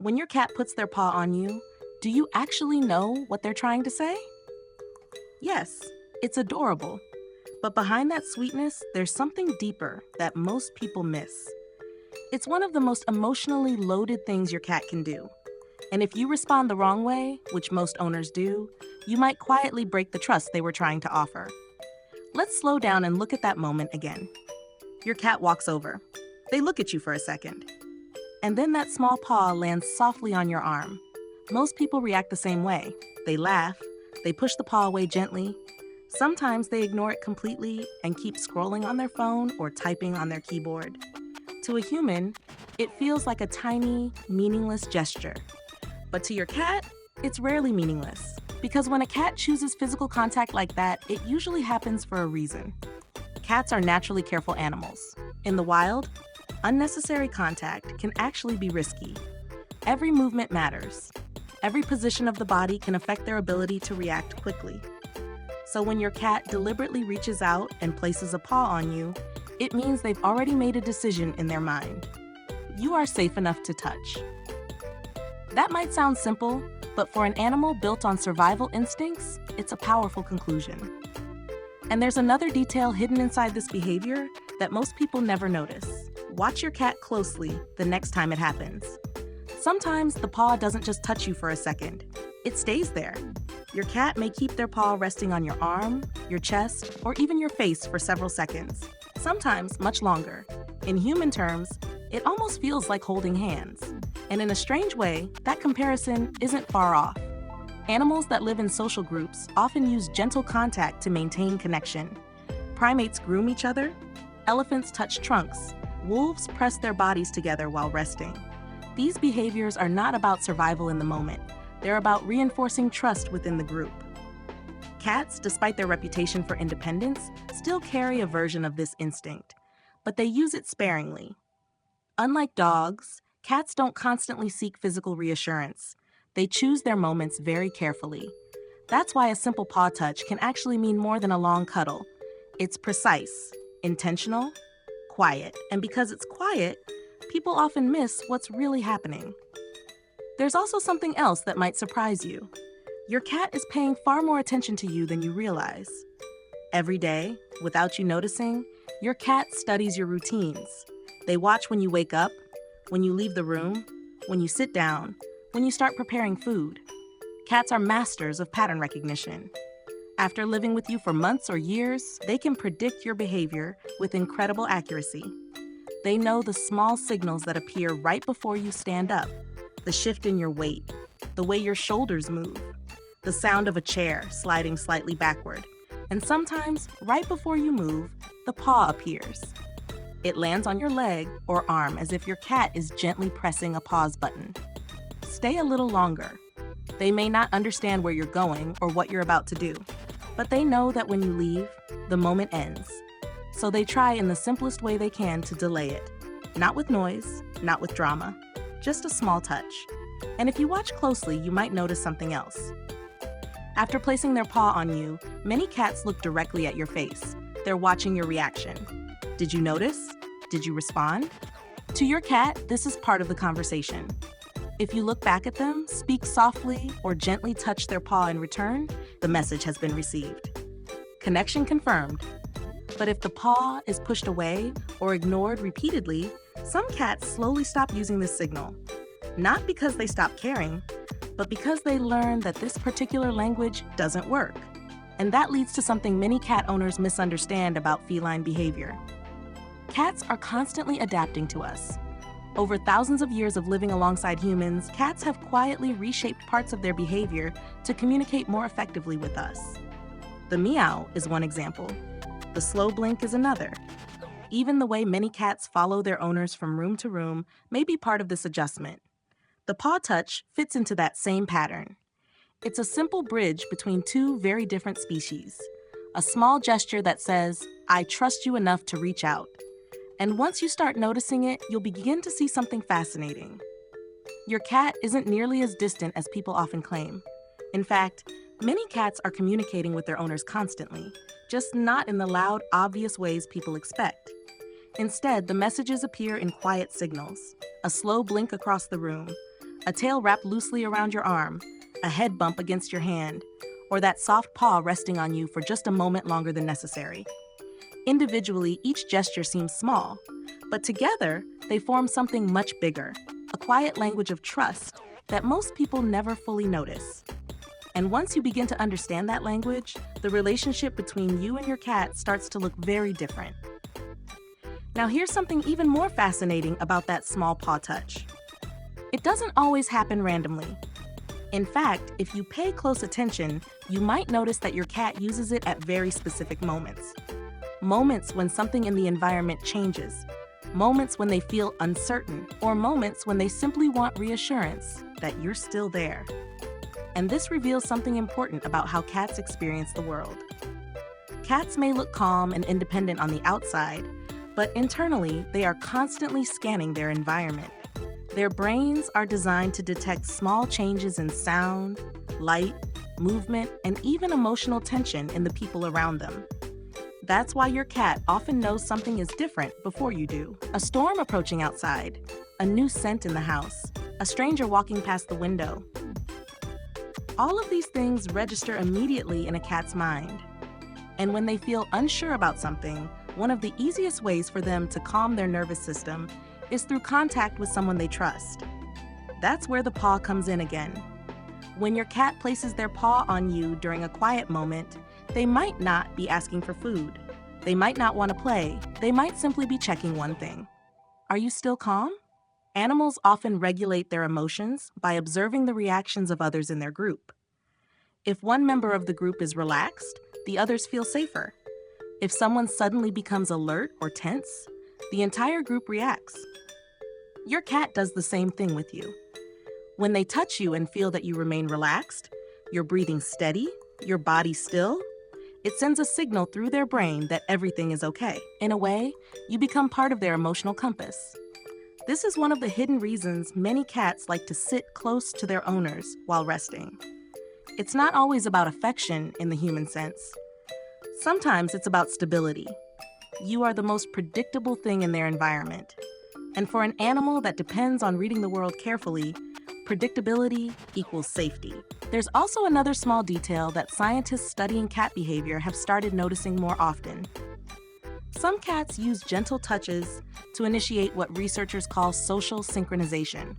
When your cat puts their paw on you, do you actually know what they're trying to say? Yes, it's adorable. But behind that sweetness, there's something deeper that most people miss. It's one of the most emotionally loaded things your cat can do. And if you respond the wrong way, which most owners do, you might quietly break the trust they were trying to offer. Let's slow down and look at that moment again. Your cat walks over. They look at you for a second. And then that small paw lands softly on your arm. Most people react the same way. They laugh, they push the paw away gently. Sometimes they ignore it completely and keep scrolling on their phone or typing on their keyboard. To a human, it feels like a tiny, meaningless gesture. But to your cat, it's rarely meaningless. Because when a cat chooses physical contact like that, it usually happens for a reason. Cats are naturally careful animals. In the wild, unnecessary contact can actually be risky. Every movement matters. Every position of the body can affect their ability to react quickly. So when your cat deliberately reaches out and places a paw on you, it means they've already made a decision in their mind. You are safe enough to touch. That might sound simple, but for an animal built on survival instincts, it's a powerful conclusion. And there's another detail hidden inside this behavior that most people never notice. Watch your cat closely the next time it happens. Sometimes the paw doesn't just touch you for a second. It stays there. Your cat may keep their paw resting on your arm, your chest, or even your face for several seconds. Sometimes much longer. In human terms, it almost feels like holding hands. And in a strange way, that comparison isn't far off. Animals that live in social groups often use gentle contact to maintain connection. Primates groom each other. Elephants touch trunks. Wolves press their bodies together while resting. These behaviors are not about survival in the moment. They're about reinforcing trust within the group. Cats, despite their reputation for independence, still carry a version of this instinct, but they use it sparingly. Unlike dogs, cats don't constantly seek physical reassurance. They choose their moments very carefully. That's why a simple paw touch can actually mean more than a long cuddle. It's precise, intentional, quiet, and because it's quiet, people often miss what's really happening. There's also something else that might surprise you. Your cat is paying far more attention to you than you realize. Every day, without you noticing, your cat studies your routines. They watch when you wake up, when you leave the room, when you sit down, when you start preparing food. Cats are masters of pattern recognition. After living with you for months or years, they can predict your behavior with incredible accuracy. They know the small signals that appear right before you stand up, the shift in your weight, the way your shoulders move, the sound of a chair sliding slightly backward, and sometimes, right before you move, the paw appears. It lands on your leg or arm as if your cat is gently pressing a pause button. Stay a little longer. They may not understand where you're going or what you're about to do, but they know that when you leave, the moment ends. So they try in the simplest way they can to delay it. Not with noise, not with drama, just a small touch. And if you watch closely, you might notice something else. After placing their paw on you, many cats look directly at your face. They're watching your reaction. Did you notice? Did you respond? To your cat, this is part of the conversation. If you look back at them, speak softly, or gently touch their paw in return, the message has been received. Connection confirmed. But if the paw is pushed away or ignored repeatedly, some cats slowly stop using this signal. Not because they stop caring, but because they learn that this particular language doesn't work. And that leads to something many cat owners misunderstand about feline behavior. Cats are constantly adapting to us. Over thousands of years of living alongside humans, cats have quietly reshaped parts of their behavior to communicate more effectively with us. The meow is one example. The slow blink is another. Even the way many cats follow their owners from room to room may be part of this adjustment. The paw touch fits into that same pattern. It's a simple bridge between two very different species. A small gesture that says, "I trust you enough to reach out." And once you start noticing it, you'll begin to see something fascinating. Your cat isn't nearly as distant as people often claim. In fact, many cats are communicating with their owners constantly, just not in the loud, obvious ways people expect. Instead, the messages appear in quiet signals: a slow blink across the room, a tail wrapped loosely around your arm, a head bump against your hand, or that soft paw resting on you for just a moment longer than necessary. Individually, each gesture seems small, but together, they form something much bigger, a quiet language of trust that most people never fully notice. And once you begin to understand that language, the relationship between you and your cat starts to look very different. Now here's something even more fascinating about that small paw touch. It doesn't always happen randomly. In fact, if you pay close attention, you might notice that your cat uses it at very specific moments. Moments when something in the environment changes, moments when they feel uncertain, or moments when they simply want reassurance that you're still there. And this reveals something important about how cats experience the world. Cats may look calm and independent on the outside, but internally, they are constantly scanning their environment. Their brains are designed to detect small changes in sound, light, movement, and even emotional tension in the people around them. That's why your cat often knows something is different before you do. A storm approaching outside, a new scent in the house, a stranger walking past the window. All of these things register immediately in a cat's mind. And when they feel unsure about something, one of the easiest ways for them to calm their nervous system is through contact with someone they trust. That's where the paw comes in again. When your cat places their paw on you during a quiet moment, they might not be asking for food. They might not want to play. They might simply be checking one thing. Are you still calm? Animals often regulate their emotions by observing the reactions of others in their group. If one member of the group is relaxed, the others feel safer. If someone suddenly becomes alert or tense, the entire group reacts. Your cat does the same thing with you. When they touch you and feel that you remain relaxed, you're breathing steady, your body still, it sends a signal through their brain that everything is okay. In a way, you become part of their emotional compass. This is one of the hidden reasons many cats like to sit close to their owners while resting. It's not always about affection in the human sense. Sometimes it's about stability. You are the most predictable thing in their environment. And for an animal that depends on reading the world carefully, predictability equals safety. There's also another small detail that scientists studying cat behavior have started noticing more often. Some cats use gentle touches to initiate what researchers call social synchronization.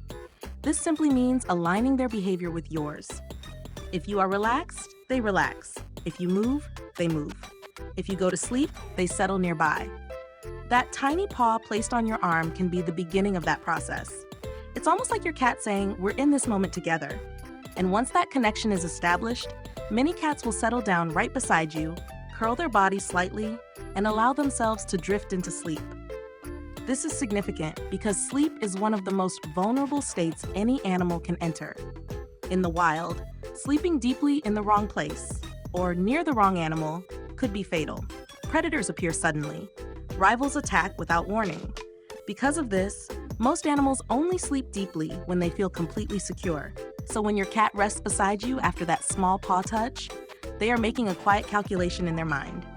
This simply means aligning their behavior with yours. If you are relaxed, they relax. If you move, they move. If you go to sleep, they settle nearby. That tiny paw placed on your arm can be the beginning of that process. It's almost like your cat saying, "We're in this moment together." And once that connection is established, many cats will settle down right beside you, curl their bodies slightly, and allow themselves to drift into sleep. This is significant because sleep is one of the most vulnerable states any animal can enter. In the wild, sleeping deeply in the wrong place, or near the wrong animal, could be fatal. Predators appear suddenly. Rivals attack without warning. Because of this, most animals only sleep deeply when they feel completely secure. So when your cat rests beside you after that small paw touch, they are making a quiet calculation in their mind.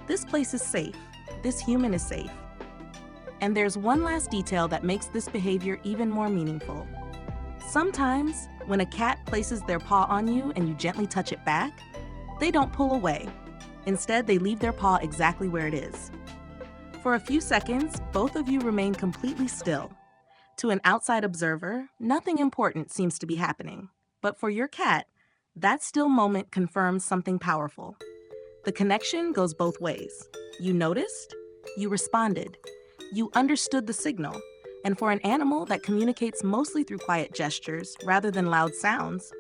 This place is safe. This human is safe. And there's one last detail that makes this behavior even more meaningful. Sometimes, when a cat places their paw on you and you gently touch it back, they don't pull away. Instead, they leave their paw exactly where it is. For a few seconds, both of you remain completely still. To an outside observer, nothing important seems to be happening. But for your cat, that still moment confirms something powerful. The connection goes both ways. You noticed, you responded, you understood the signal. And for an animal that communicates mostly through quiet gestures rather than loud sounds,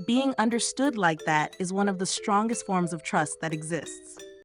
being understood like that is one of the strongest forms of trust that exists.